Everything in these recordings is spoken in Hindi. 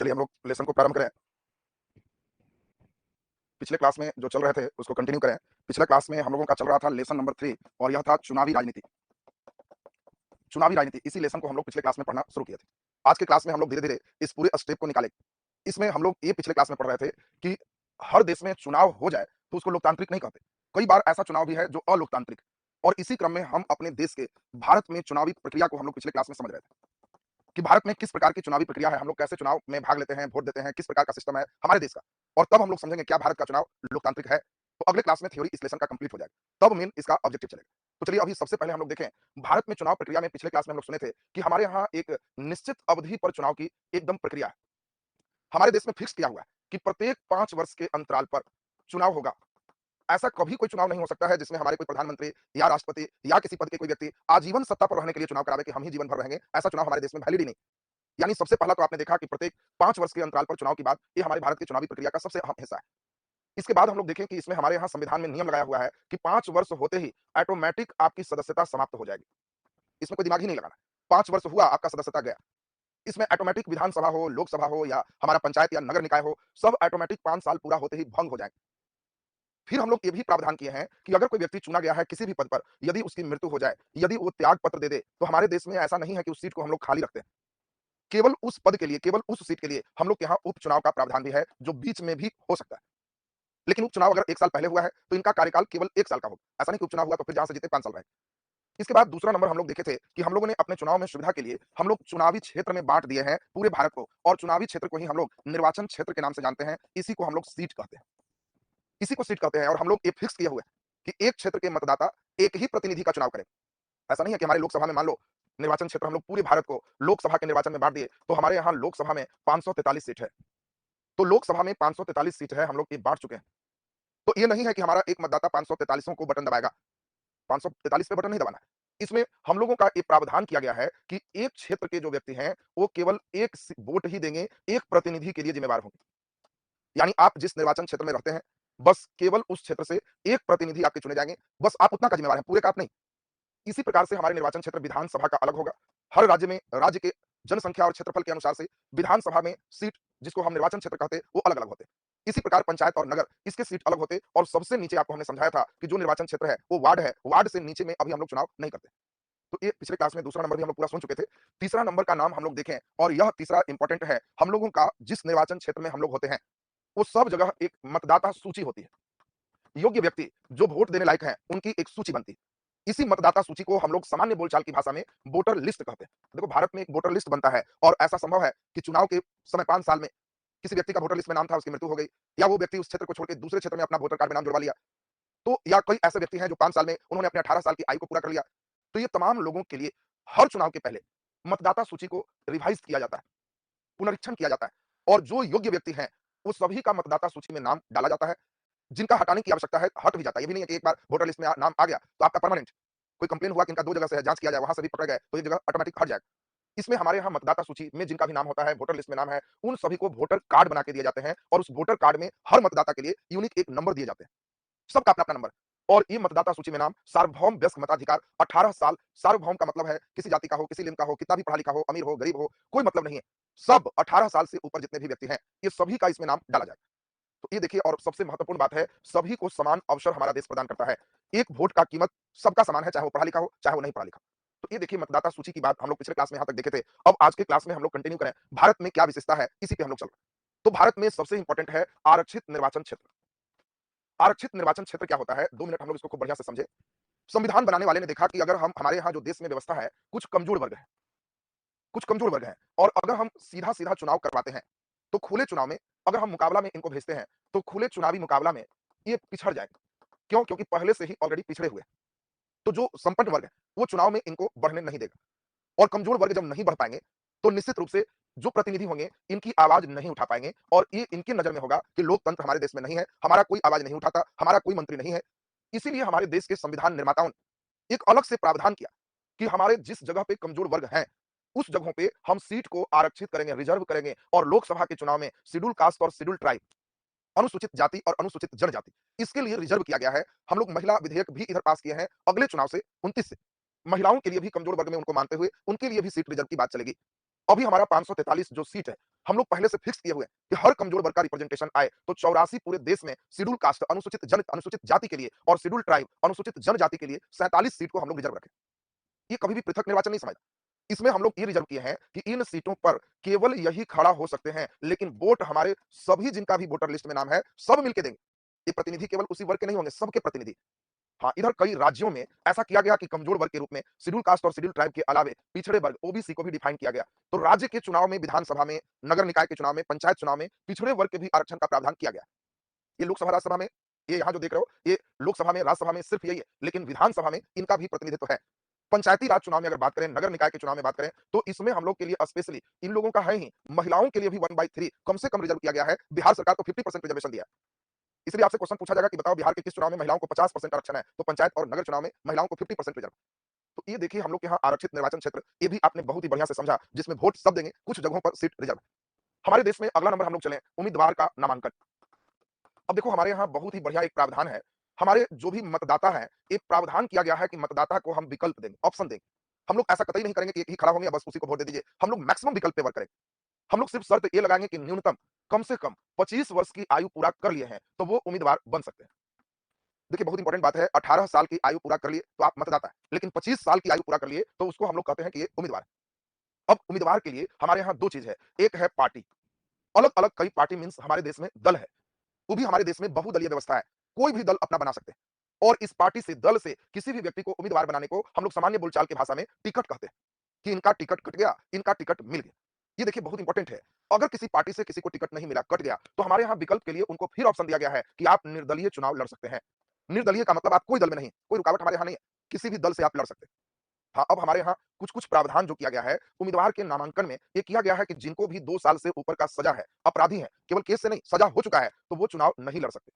चलिए हम लोग लेसन को प्रारंभ करें। पिछले क्लास में जो चल रहे थे उसको कंटिन्यू करें। पिछले क्लास में हम लोगों का चल रहा था लेसन नंबर 3 और यह था चुनावी राजनीति। चुनावी राजनीति इसी लेसन को हम लोग पिछले क्लास में पढ़ना शुरू किए थे। आज के क्लास में हम लोग धीरे-धीरे इस पूरे स्टेप को निकालेंगे। इसमें हम लोग ये पिछले क्लास में पढ़ रहे थे कि हर देश में चुनाव हो जाए तो उसको लोकतांत्रिक नहीं कहते। कई बार ऐसा चुनाव भी है जो अलोकतांत्रिक और इसी क्रम में हम अपने देश के भारत में चुनावी प्रक्रिया को हम लोग पिछले क्लास में समझ रहे थे कि भारत में किस प्रकार की चुनावी प्रक्रिया है, हम लोग कैसे चुनाव में भाग लेते हैं, वोट देते हैं, किस प्रकार का सिस्टम है हमारे देश का। और तब हम लोग समझेंगे क्या भारत का चुनाव लोकतांत्रिक है। तो अगले क्लास में थ्योरी इस लेसन का कंप्लीट हो जाएगा, तब मेन इसका ऑब्जेक्टिव चलेगा। तो चलिए अभी सबसे पहले हम लोग देखें, भारत में चुनाव प्रक्रिया में पिछले क्लास में हम लोग सुने थे कि हमारे यहाँ एक निश्चित अवधि पर चुनाव की एकदम प्रक्रिया है। हमारे देश में फिक्स किया हुआ है कि प्रत्येक 5 वर्ष के अंतराल पर चुनाव होगा। ऐसा कभी कोई चुनाव नहीं हो सकता है जिसमें हमारे कोई प्रधानमंत्री या राष्ट्रपति या किसी पद के कोई व्यक्ति आजीवन सत्ता पर रहने के लिए चुनाव करावे कि हम ही जीवन भर रहेंगे। ऐसा चुनाव हमारे देश में वैलिड ही नहीं। यानी सबसे पहला तो आपने देखा कि प्रत्येक 5 वर्ष के अंतराल पर चुनाव की बात, ये हमारे भारत की चुनावी प्रक्रिया का सबसे अहम हिस्सा है। इसके बाद हम लोग देखें कि इसमें हमारे यहाँ संविधान में नियम लगाया हुआ है कि 5 वर्ष होते ही ऑटोमैटिक आपकी सदस्यता समाप्त हो जाएगी। इसमें कोई दिमाग ही नहीं लगाना। 5 वर्ष हुआ, आपका सदस्यता गया। इसमें ऑटोमैटिक विधानसभा हो, लोकसभा हो या हमारा पंचायत या नगर निकाय हो, सब ऑटोमैटिक 5 साल पूरा होते ही भंग हो जाएंगे। फिर हम लोग ये भी प्रावधान किए हैं कि अगर कोई व्यक्ति चुना गया है किसी भी पद पर, यदि उसकी मृत्यु हो जाए, यदि वो त्याग पत्र दे दे, तो हमारे देश में ऐसा नहीं है कि उस सीट को हम लोग खाली रखते हैं। केवल उस पद के लिए, केवल उस सीट के लिए हम लोग के यहाँ उपचुनाव का प्रावधान भी है, जो बीच में भी हो सकता है। लेकिन उपचुनाव अगर 1 साल पहले हुआ है, तो इनका कार्यकाल केवल 1 साल का होगा। ऐसा नहीं कि उपचुनाव हुआ तो फिर जहाँ से जीते 5 साल रहे। इसके बाद दूसरा नंबर हम लोग देखे थे कि हम लोगों ने अपने चुनाव में सुविधा के लिए हम लोग चुनावी क्षेत्र में बाँट दिए हैं पूरे भारत को, और चुनावी क्षेत्र को ही हम लोग निर्वाचन क्षेत्र के नाम से जानते हैं। इसी को हम लोग सीट कहते हैं। इसी को सीट कहते हैं और हम लोग ये फिक्स किए हुए हैं कि एक क्षेत्र के मतदाता एक ही प्रतिनिधि का चुनाव करें। ऐसा नहीं है कि हमारे लोकसभा में मान लो निर्वाचन क्षेत्र हम लोग पूरे भारत को लोकसभा के निर्वाचन में बाँट दिए, तो हमारे यहाँ लोकसभा में 543 सीट है। तो लोकसभा में 543 सीट है, हम लोग ये बाँट चुके हैं। तो ये नहीं है कि हमारा एक मतदाता 543 को बटन दबाएगा, 543 पे बटन नहीं दबाना है। इसमें हम लोगों का एक प्रावधान किया गया है कि एक क्षेत्र के जो व्यक्ति हैं, वो केवल एक वोट ही देंगे, एक प्रतिनिधि के लिए जिम्मेवार होंगे। यानी आप जिस निर्वाचन क्षेत्र में रहते हैं, बस केवल उस क्षेत्र से एक प्रतिनिधि आपके चुने जाएंगे, बस आप उतना का जिम्मेवार हैं, पूरे का आप नहीं। इसी प्रकार से हमारे निर्वाचन क्षेत्र विधानसभा का अलग होगा। हर राज्य में राज्य के जनसंख्या और क्षेत्रफल के अनुसार से विधानसभा में सीट, जिसको हम निर्वाचन क्षेत्र कहते हैं, वो अलग-अलग होते हैं। इसी प्रकार पंचायत और नगर, इसके सीट अलग होते हैं और सबसे नीचे आपको हमने समझाया था कि जो निर्वाचन क्षेत्र है वो वार्ड है। वार्ड से नीचे में अभी हम लोग चुनाव नहीं करते। तो ये पिछले क्लास में दूसरा नंबर भी हम लोग पूरा सुन चुके थे। तीसरा नंबर का नाम हम लोग देखें, और यह तीसरा इंपॉर्टेंट है। हम लोगों का जिस निर्वाचन क्षेत्र में हम लोग होते हैं, वो सब जगह एक मतदाता सूची होती है। योग्य व्यक्ति जो वोट देने लायक हैं, उनकी एक सूची बनती है। इसी मतदाता सूची को हम लोग सामान्य बोलचाल की भाषा में वोटर लिस्ट कहते हैं। देखो भारत में एक वोटर लिस्ट बनता है और ऐसा संभव है कि चुनाव के समय 5 साल में किसी व्यक्ति का वोटर लिस्ट में नाम था, उसकी मृत्यु हो गई, या वो व्यक्ति उस क्षेत्र को छोड़ के दूसरे क्षेत्र में अपना वोटर कार्ड में नाम जुड़वा लिया। तो या कई ऐसे व्यक्ति हैं जो 5 साल में उन्होंने अपने 18 साल की आयु को पूरा कर लिया। तो ये तमाम लोगों के लिए हर चुनाव के पहले मतदाता सूची को रिवाइज़ किया जाता है, पुनरीक्षण किया जाता है, और जो योग्य व्यक्ति हैं, उस सभी का मतदाता सूची में नाम डाला जाता है। जिनका हटाने की आवश्यकता है, हट भी जाता है। ये भी नहीं है कि एक बार वोटर लिस्ट में नाम आ गया तो आपका परमानेंट। कोई कंप्लेन हुआ कि इनका 2 जगह से है, जाँच किया जाए, वहाँ से भी पकड़े गए, तो एक जगह ऑटोमेटिक हट जाएगा। इसमें हमारे यहाँ मतदाता सूची में जिनका भी नाम होता है, वोटर लिस्ट में नाम है, उन सभी को वोटर कार्ड बना के दिए जाते हैं और उस वोटर कार्ड में हर मतदाता के लिए यूनिक एक नंबर दिए जाते हैं। सबका अपना-अपना नंबर। और ये मतदाता सूची में नाम सार्वभौम वयस्क मताधिकार 18 साल, सार्वभौम का मतलब है किसी जाति का हो, किसी लिंग का हो, कितना भी पढ़ा-लिखा हो, अमीर हो, गरीब हो, कोई मतलब नहीं है। सब 18 साल से ऊपर जितने भी व्यक्ति हैं, ये सभी का इसमें नाम डाला जाएगा। तो ये देखिए, और सबसे महत्वपूर्ण बात है, सभी को समान अवसर हमारा देश प्रदान करता है। एक वोट का कीमत सबका समान है, चाहे वो पढ़ा-लिखा हो, चाहे वो नहीं पढ़ा-लिखा। तो ये देखिए मतदाता सूची की बात हम लोग पिछले क्लास में यहाँ तक देखे थे। अब आज के क्लास में हम लोग कंटिन्यू करें, भारत में क्या विशेषता है, इसी पे हम लोग चल रहे हैं। तो भारत में सबसे इंपॉर्टेंट है आरक्षित निर्वाचन क्षेत्र। आरक्षित निर्वाचन क्षेत्र क्या होता है? 2 मिनट हम लोग इसको खूब बढ़िया से समझें। संविधान बनाने वाले ने देखा कि अगर हम हमारे यहाँ जो देश में व्यवस्था है, कुछ कमजोर वर्ग है, कुछ कमजोर वर्ग हैं, और अगर हम सीधा-सीधा चुनाव करवाते हैं, तो खुले चुनाव में अगर हम मुकाबला में इनको भेजते हैं, तो खुले चुनावी मुकाबला में ये पिछड़ जाएँगे। क्यों? क्योंकि पहले से ही ऑलरेडी पिछड़े हुए हैं। तो जो संपन्न वर्ग है, वो चुनाव में इनको बढ़ने नहीं देगा, और कमजोर वर्ग जब नहीं बढ़ पाएँगे, तो निश्चित रूप से जो प्रतिनिधि होंगे, इनकी आवाज़ नहीं उठा पाएँगे, और ये इनकी नज़र में होगा कि लोकतंत्र हमारे देश में नहीं है, हमारा कोई आवाज़ नहीं उठाता, हमारा कोई मंत्री नहीं है। इसीलिए हमारे देश के संविधान निर्माताओं ने एक अलग से प्रावधान किया कि हमारे जिस जगह पे कमजोर वर्ग हैं, उस जगहों पे हम सीट को आरक्षित करेंगे, रिज़र्व करेंगे, और लोकसभा के चुनाव में शेड्यूल कास्ट और शेड्यूल ट्राइब, अनुसूचित जाति और अनुसूचित जनजाति, इसके लिए रिज़र्व किया गया है। हम लोग महिला विधेयक भी इधर पास किए हैं अगले चुनाव से 29 से। महिलाओं के लिए भी कमजोर वर्ग में उनको मानते हुए उनके लिए भी सीट रिज़र्व की बात चलेगी। अभी हमारा 543 जो सीट है, हम लोग पहले से फिक्स किए हुए हैं कि हर कमजोर वर्ग का रिप्रेजेंटेशन आए। तो 84 पूरे देश में शेड्यूल कास्ट अनुसूचित जाति के लिए और शेड्यूल ट्राइब अनुसूचित जनजाति के लिए 47 सीट को हम लोग रिजर्व रखें। ये कभी भी पृथक निर्वाचन नहीं समझता। इसमें हम लोग ये रिजर्व किए हैं कि इन सीटों पर केवल यही खड़ा हो सकते हैं, लेकिन वोट हमारे सभी जिनका भी वोटर लिस्ट में नाम है, सब मिलके देंगे। ये प्रतिनिधि केवल उसी वर्ग के नहीं होंगे, सबके प्रतिनिधि। हाँ, इधर कई राज्यों में ऐसा किया गया कि कमजोर वर्ग के रूप में शेड्यूल कास्ट और शेड्यूल ट्राइब के अलावे पिछड़े वर्ग ओबीसी को भी डिफाइन किया गया। तो राज्य के चुनाव में, विधानसभा में, नगर निकाय के चुनाव में, पंचायत चुनाव में पिछड़े वर्ग के भी आरक्षण का प्रावधान किया गया। ये लोकसभा राज्यसभा में, ये यहाँ जो देख रहे हो, ये लोकसभा में, राज्यसभा में सिर्फ यही है, लेकिन विधानसभा में इनका भी प्रतिनिधित्व है। पंचायती राज चुनाव में अगर बात करें, नगर निकाय के चुनाव में बात करें, तो इसमें हम लोग के लिए स्पेशली इन लोगों का है ही, महिलाओं के लिए भी 1/3 कम से कम रिजर्व किया गया है। बिहार सरकार को 50% रिजर्वेशन दिया है। इसलिए आपसे क्वेश्चन पूछा जाएगा कि बताओ बिहार के किस चुनाव में महिलाओं को 50% आरक्षण है, तो पंचायत और नगर चुनाव में महिलाओं को 50% रिजर्व। तो ये देखिए हम लोग के यहाँ आरक्षित निर्वाचन क्षेत्र, ये भी आपने बहुत ही बढ़िया से समझा, जिसमें वोट सब देंगे, कुछ जगहों पर सीट रिजर्व है। हमारे देश में अगला नंबर हम लोग चलें, उम्मीदवार का नामांकन। अब देखो हमारे यहाँ बहुत ही बढ़िया एक प्रावधान है। हमारे जो भी मतदाता हैं, एक प्रावधान किया गया है कि मतदाता को हम विकल्प देंगे, ऑप्शन देंगे। हम लोग ऐसा कतई नहीं करेंगे कि एक ही खड़ा होंगे या बस उसी को वोट दे दीजिए। हम लोग मैक्सिमम विकल्प पे वर्क करेंगे। हम लोग सिर्फ शर्त ये लगाएंगे कि न्यूनतम कम से कम 25 वर्ष की आयु पूरा कर लिए हैं, तो वो उम्मीदवार बन सकते हैं। देखिए बहुत इंपॉर्टेंट बात है, 18 साल की आयु पूरा कर लिए तो आप मतदाता हैं, लेकिन 25 साल की आयु पूरा कर लिए तो उसको हम लोग कहते हैं कि ये उम्मीदवार है। अब उम्मीदवार के लिए हमारे यहाँ 2 चीज़ है, एक है पार्टी। अलग-अलग कई पार्टी मीन्स हमारे देश में दल है। वो भी हमारे देश में बहुदलीय व्यवस्था है। कोई भी दल अपना बना सकते हैं और इस पार्टी से, दल से किसी भी व्यक्ति को उम्मीदवार बनाने को हम लोग सामान्य बोलचाल की भाषा में टिकट कहते हैं कि इनका टिकट कट गया, इनका टिकट मिल गया। ये देखिए बहुत इंपॉर्टेंट है। अगर किसी पार्टी से किसी को टिकट नहीं मिला, कट गया, तो हमारे यहाँ विकल्प के लिए उनको फिर ऑप्शन दिया गया है कि आप निर्दलीय चुनाव लड़ सकते हैं। निर्दलीय का मतलब आप कोई दल में नहीं, कोई रुकावट हमारे यहाँ नहीं है। किसी भी दल से आप लड़ सकते हैं। हाँ, अब हमारे यहाँ कुछ-कुछ प्रावधान जो किया गया है, उम्मीदवार के नामांकन में ये किया गया है कि जिनको भी 2 साल से ऊपर का सजा है, अपराधी हैं, केवल केस से नहीं, सजा हो चुका है, तो वो चुनाव नहीं लड़ सकते।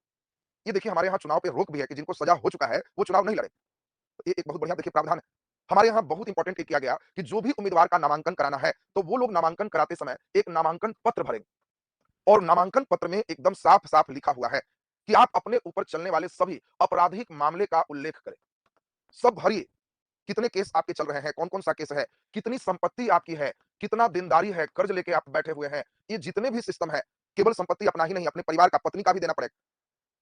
ये देखिए हमारे यहाँ चुनाव पे रोक भी है कि जिनको सजा हो चुका है, वो चुनाव नहीं लड़े। ये एक बहुत बढ़िया देखिए प्रावधान है। हमारे यहाँ बहुत इंपॉर्टेंट ये किया गया कि जो भी उम्मीदवार का नामांकन कराना है, तो वो लोग नामांकन कराते समय एक नामांकन पत्र भरेंगे और नामांकन पत्र में एकदम साफ-साफ लिखा हुआ है कि आप अपने ऊपर चलने वाले सभी आपराधिक मामले का उल्लेख करें। सब भरिए, कितने केस आपके चल रहे हैं, कौन-कौन सा केस है, कितनी संपत्ति आपकी है, कितना देनदारी है, कर्ज लेके आप बैठे हुए हैं, ये जितने भी सिस्टम है, केवल संपत्ति अपना ही नहीं, अपने परिवार का, पत्नी का भी देना पड़ेगा।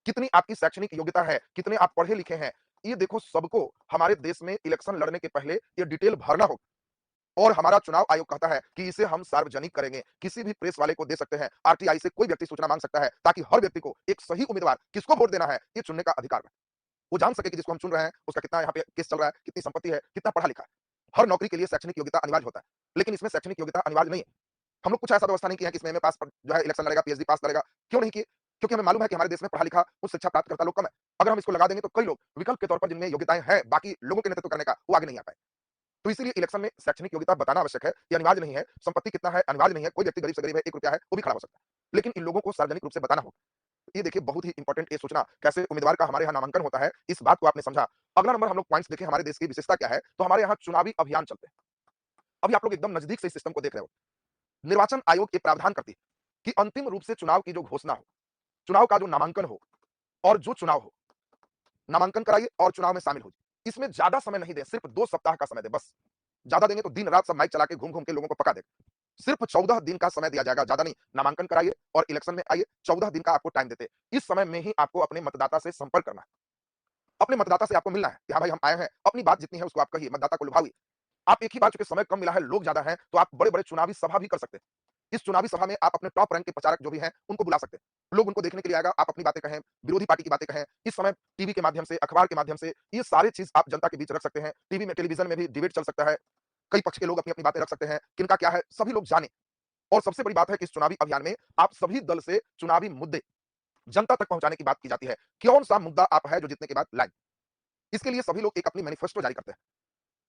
कितनी आपकी शैक्षणिक योग्यता है, कितने आप पढ़े लिखे हैं, ये देखो सबको हमारे देश में इलेक्शन लड़ने के पहले ये डिटेल भरना होगा और हमारा चुनाव आयोग कहता है कि इसे हम सार्वजनिक करेंगे। किसी भी प्रेस वाले को दे सकते हैं, आरटीआई से कोई व्यक्ति सूचना माँग सकता है ताकि हर व्यक्ति को एक सही उम्मीदवार किसको वोट देना है, ये चुनने का अधिकार है। वो जान सके कि जिसको हम चुन रहे हैं, उसका कितना यहाँ पे केस चल रहा है, कितनी संपत्ति है, कितना पढ़ा-लिखा है। हर नौकरी के लिए शैक्षणिक योग्यता अनिवार्य होता है, लेकिन इसमें शैक्षणिक योग्यता अनिवार्य नहीं है। हम लोग कुछ ऐसा व्यवस्था नहीं किया है कि इसमें एमए पास जो है इलेक्शन लड़ेगा, पीएचडी पास करेगा। क्यों नहीं किए? क्योंकि हमें मालूम है कि हमारे देश में पढ़ा-लिखा, उच्च शिक्षा प्राप्त करता लोग कम है। अगर हम इसको लगा देंगे तो कई लोग विकल्प के तौर पर जिनमें योग्यताएँ हैं, बाकी लोगों के नेतृत्व करने का, वो आगे नहीं आ पाए। तो इसीलिए इलेक्शन में शैक्षणिक योग्यता बताना आवश्यक है, ये अनिवार्य नहीं है। संपत्ति कितना है, अनिवार्य नहीं है। कोई व्यक्ति गरीब से गरीब है, ₹1 है, वो भी खड़ा हो सकता है। लेकिन इन लोगों को सार्वजनिक रूप से बताना होगा। ये देखिए बहुत ही इंपॉर्टेंट ये सूचना कैसे उम्मीदवार का हमारे यहाँ नामांकन होता है, इस बात को आपने समझा। अगला नंबर हम लोग पॉइंट्स देखें हमारे देश की विशेषता क्या है, तो हमारे यहाँ चुनावी अभियान चलते हैं। अभी आप लोग एकदम नजदीक से इस सिस्टम को देख रहे हो। निर्वाचन आयोग ये प्रावधान करती है कि अंतिम रूप से चुनाव की जो घोषणा हो, चुनाव का जो नामांकन हो और जो चुनाव हो, नामांकन कराइए और चुनाव में शामिल होइए। इसमें ज्यादा समय नहीं दें, सिर्फ 2 सप्ताह का समय दें बस। ज्यादा देंगे तो दिन-रात सब माइक चला के घूम-घूम के लोगों को पका देगा। सिर्फ 14 दिन का समय दिया जाएगा, ज्यादा नहीं। नामांकन कराइए और इलेक्शन में आइए, 14 दिन का आपको टाइम देते हैं। इस समय में ही आपको अपने मतदाता से संपर्क करना है। अपने मतदाता से आपको मिलना है कि हाँ भाई हम आए हैं, अपनी बात जितनी है उसको आप कहिए, मतदाता को लुभाइए। आप एक ही बार चूंकि समय कम मिला है, लोग ज्यादा हैं, तो आप बड़े-बड़े चुनावी सभा भी कर सकते हैं। इस चुनावी सभा में आप अपने टॉप रैंक के प्रचारक जो भी हैं, उनको बुला सकते हैं। लोग उनको देखने के लिए आएगा, आप अपनी बातें कहें, विरोधी पार्टी की बातें कहें। इस समय टीवी के माध्यम से, अखबार के माध्यम से, ये सारी चीज़ आप जनता के बीच रख सकते हैं। टीवी में, टेलीविज़न में भी डिबेट चल सकता है। कई पक्ष के लोग अपनी-अपनी बातें रख सकते हैं, किनका क्या है, सभी लोग जानें। और सबसे बड़ी बात है कि इस चुनावी अभियान में आप सभी दल से चुनावी मुद्दे जनता तक पहुँचाने की बात की जाती है। कौन-सा मुद्दा आप है जो जीतने के बाद लाएँ? इसके लिए सभी लोग एक अपनी मैनिफेस्टो जारी करते हैं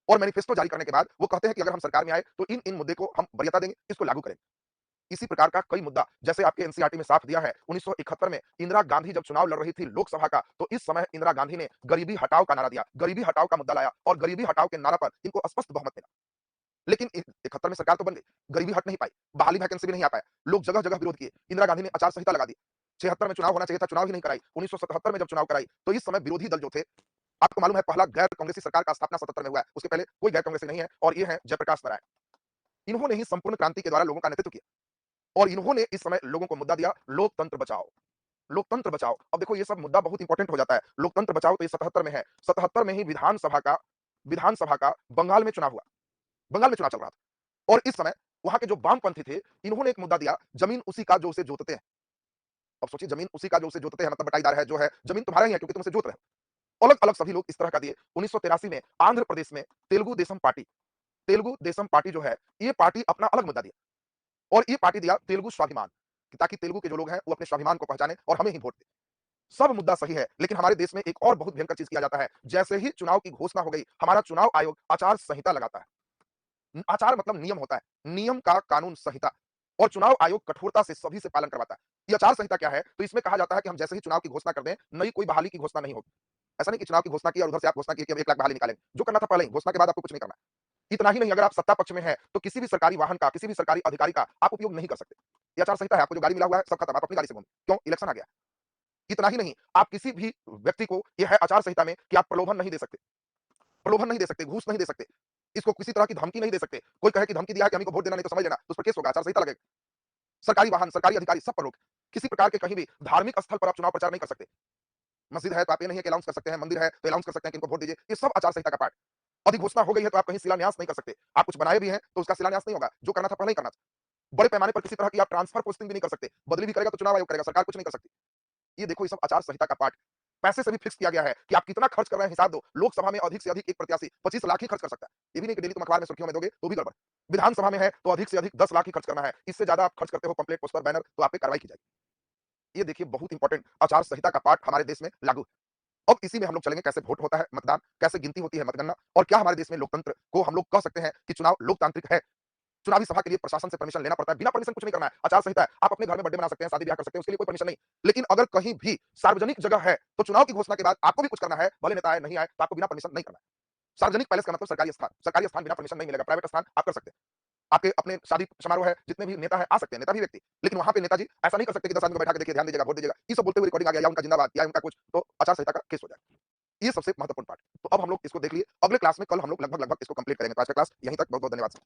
और मैनिफेस्टो जारी करने के बाद वो कहते हैं कि अगर हम सरकार में आए, तो इन-इन मुद्दे को हम वरीयता देंगे, इसको लागू करेंगे। इसी प्रकार का कई मुद्दा जैसे आपके एनसीईआरटी में साफ दिया है 1971 में इंदिरा गांधी जब चुनाव लड़ रही थी लोकसभा का, तो इस समय इंदिरा गांधी ने गरीबी हटाओ का नारा दिया, गरीबी हटाओ का मुद्दा लाया और गरीबी हटाओ के नारा पर इनको स्पष्ट बहुमत मिला। लेकिन 71 में सरकार तो बन गई, गरीबी हट नहीं पाई, बहाली वैकेंसी भी नहीं आ पाया, लोग जगह जगह विरोध किए, इंदिरा गांधी ने आचार संहिता लगा दी। 76 में चुनाव होना चाहिए था, चुनाव ही नहीं कराई। 1977 में जब चुनाव कराई, तो इस समय विरोधी दल जो थे, आपको मालूम है पहला गैर कांग्रेसी सरकार का स्थापना 77 में हुआ है, उसके पहले कोई गैर कांग्रेसी नहीं है और ये है जयप्रकाश नारायण। इन्होंने ही संपूर्ण क्रांति के द्वारा लोगों का नेतृत्व किया। और इन्होंने इस समय लोगों को मुद्दा दिया लोकतंत्र बचाओ, लोकतंत्र बचाओ। अब देखो ये सब मुद्दा बहुत इंपॉर्टेंट हो जाता है। लोकतंत्र बचाओ तो ये 77 में है। 77 में ही विधानसभा का बंगाल में चुनाव हुआ। बंगाल में चुनाव चल रहा था और इस समय वहां के जो वामपंथी थे, इन्होंने एक मुद्दा दिया, जमीन उसी का जो उसे जोतते हैं। अब सोचिए जमीन उसी का जो उसे जोतते हैं मतलब बटाईदार है, जो है जमीन तुम्हारा ही है क्योंकि तुम उसे जोत रहे हो। अलग-अलग सभी लोग इस तरह का दिए। 1983 में आंध्र प्रदेश में तेलुगु देशम पार्टी जो है, ये पार्टी अपना अलग मुद्दा दिया और ये पार्टी दिया तेलुगु स्वाभिमान, कि ताकि तेलुगु के जो लोग हैं वो अपने स्वाभिमान को पहचाने और हमें ही वोट दें। सब मुद्दा सही है, लेकिन हमारे देश में एक और बहुत भयंकर चीज किया जाता है। जैसे ही चुनाव की घोषणा हो गई, हमारा चुनाव आयोग आचार संहिता लगाता है। आचार मतलब नियम होता है, नियम का कानून संहिता, और चुनाव आयोग कठोरता से सभी से पालन करवाता है। ये आचार संहिता क्या है? तो इसमें कहा जाता है कि हम जैसे ही चुनाव की घोषणा कर दें, नई कोई बहाली की घोषणा नहीं होगी। ऐसा नहीं कि चुनाव की घोषणा की और उधर से आप घोषणा की कि हम 1 लाख बहाली निकालेंगे। जो करना था पहले ही, घोषणा के बाद आपको कुछ नहीं करना है। इतना ही नहीं, अगर आप सत्ता पक्ष में हैं, तो किसी भी सरकारी वाहन का, किसी भी सरकारी अधिकारी का आप उपयोग नहीं कर सकते। ये आचार संहिता है, आपको जो गाड़ी मिला हुआ है, सब खत्म, आप अपनी गाड़ी से घूमिए। क्यों? इलेक्शन आ गया। इतना ही नहीं, आप किसी भी व्यक्ति को, ये है आचार संहिता में, कि आप प्रलोभन नहीं दे सकते। प्रलोभन नहीं दे सकते, घूस नहीं दे सकते, इसको किसी तरह की धमकी नहीं दे सकते। कोई कहे कि धमकी दिया है कि हम इनको वोट देना नहीं तो समझ लेना, तो उस पर केस होगा, आचार संहिता लगेगा। सरकारी वाहन, सरकारी अधिकारी सब पर रोक। किसी प्रकार के कहीं भी धार्मिक स्थल पर आप चुनाव प्रचार नहीं कर सकते। मस्जिद है तो आप ये नहीं है कि अनाउंस कर सकते हैं, मंदिर है तो अनाउंस कर सकते हैं कि इनको वोट दीजिए। ये सब आचार संहिता का पार्ट। अधिघोषणा हो गई है तो आप कहीं शिलान्यास नहीं कर सकते। आप कुछ बनाए भी हैं तो उसका शिलान्यास नहीं होगा। जो करना था पहले ही करना था। बड़े पैमाने पर किसी तरह की आप ट्रांसफर पोस्टिंग भी नहीं कर सकते। बदली भी करेगा तो चुनाव आयोग करेगा, सरकार कुछ नहीं कर सकती। ये देखो ये सब आचार संहिता का पार्ट। पैसे से भी फिक्स किया गया है कि आप कितना खर्च कर रहे हैं, हिसाब दो। लोकसभा में अधिक से अधिक एक प्रत्याशी 25 लाख ही खर्च कर सकता है। ये भी नहीं कि डेली तुम अखबार में सुर्खियों में दोगे तो भी गड़बड़। विधानसभा में है तो अधिक से अधिक 10 लाख ही खर्च करना है। इससे ज्यादा आप खर्च करते हो पंपलेट, पोस्टर, बैनर, तो आप पे कार्रवाई की जाएगी। ये देखिए बहुत इंपॉर्टेंट आचार संहिता का पार्ट हमारे देश में लागू है। अब इसी में हम लोग चलेंगे, कैसे वोट होता है, मतदान कैसे गिनती होती है, मतगणना, और क्या हमारे देश में लोकतंत्र को हम लोग कह सकते हैं कि चुनाव लोकतांत्रिक है। चुनावी सभा के लिए प्रशासन से परमिशन लेना पड़ता है, बिना परमिशन कुछ नहीं करना है। आचार संहिता है, आप अपने घर में बर्थडे मना सकते हैं, शादी ब्याह कर सकते हैं, उसके लिए कोई परमिशन नहीं। लेकिन अगर कहीं भी सार्वजनिक जगह है, तो चुनाव की घोषणा के बाद आपको भी कुछ करना है, भले नेता आए नहीं आए, तो आपको बिना परमिशन नहीं करना है। सार्वजनिक पैलेस का मतलब सरकारी स्थान बिना परमिशन नहीं मिलेगा। प्राइवेट स्थान आप कर सकते हैं। आपके अपने शादी समारोह है, जितने भी नेता है आ सकते हैं, नेता भी व्यक्ति, लेकिन वहां पे नेताजी ऐसा नहीं कर सकते कि 10 आदमी को बैठा के देखिए, ध्यान दीजिएगा, वोट दीजिएगा, ये सब बोलते हुए रिकॉर्डिंग आ गया, या उनका जिंदाबाद या उनका कुछ, तो आचार संहिता का केस हो जाएगा। ये सबसे महत्वपूर्ण पार्ट। तो अब हम लोग इसको देख लिए, अगले क्लास में कल हम लोग लगभग इसको कंप्लीट करेंगे। तो आज का क्लास यहीं तक। बहुत बहुत धन्यवाद।